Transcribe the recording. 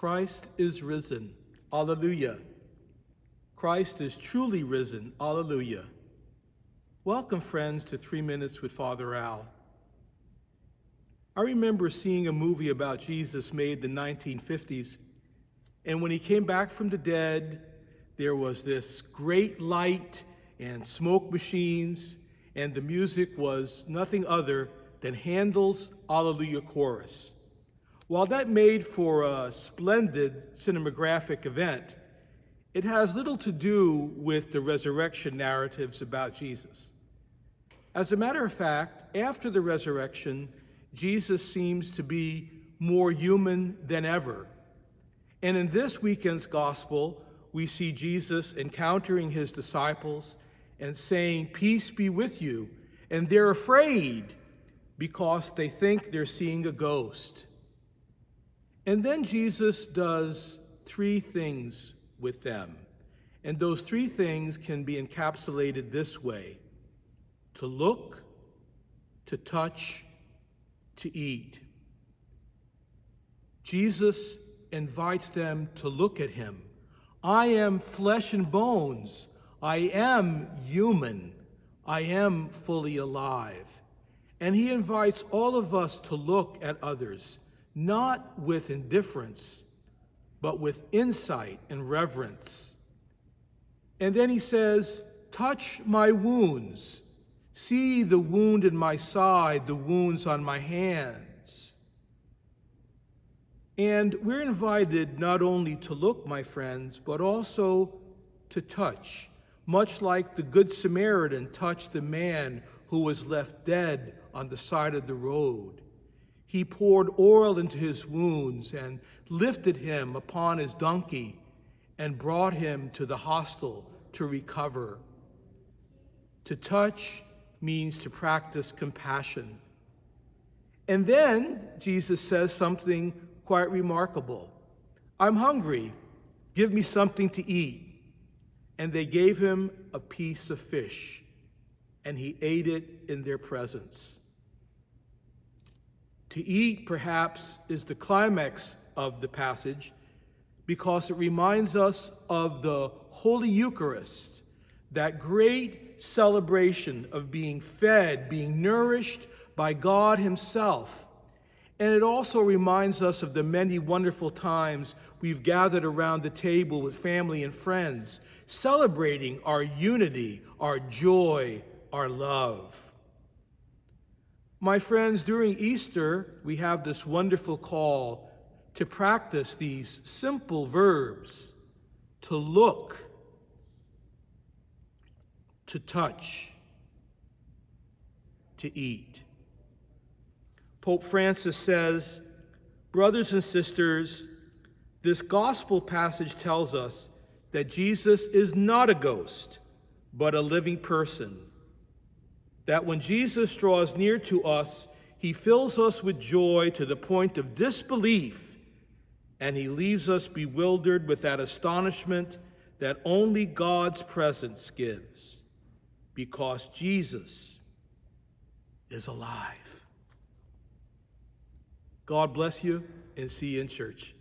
Christ is risen. Alleluia. Christ is truly risen. Alleluia. Welcome, friends, to 3 Minutes with Father Al. I remember seeing a movie about Jesus made in the 1950s, and when he came back from the dead, there was this great light and smoke machines, and the music was nothing other than Handel's Alleluia Chorus. While that made for a splendid cinematographic event, it has little to do with the resurrection narratives about Jesus. As a matter of fact, after the resurrection, Jesus seems to be more human than ever. And in this weekend's gospel, we see Jesus encountering his disciples and saying, "Peace be with you." And they're afraid because they think they're seeing a ghost. And then Jesus does 3 things with them. And those 3 things can be encapsulated this way: to look, to touch, to eat. Jesus invites them to look at him. I am flesh and bones. I am human. I am fully alive. And he invites all of us to look at others, not with indifference, but with insight and reverence. And then he says, touch my wounds. See the wound in my side, the wounds on my hands. And we're invited not only to look, my friends, but also to touch, much like the Good Samaritan touched the man who was left dead on the side of the road. He poured oil into his wounds and lifted him upon his donkey and brought him to the hostel to recover. To touch means to practice compassion. And then Jesus says something quite remarkable. I'm hungry. Give me something to eat. And they gave him a piece of fish, and he ate it in their presence. To eat, perhaps, is the climax of the passage because it reminds us of the Holy Eucharist, that great celebration of being fed, being nourished by God himself. And it also reminds us of the many wonderful times we've gathered around the table with family and friends, celebrating our unity, our joy, our love. My friends, during Easter, we have this wonderful call to practice these simple verbs: to look, to touch, to eat. Pope Francis says, brothers and sisters, this gospel passage tells us that Jesus is not a ghost, but a living person. That when Jesus draws near to us, he fills us with joy to the point of disbelief, and he leaves us bewildered with that astonishment that only God's presence gives, because Jesus is alive. God bless you, and see you in church.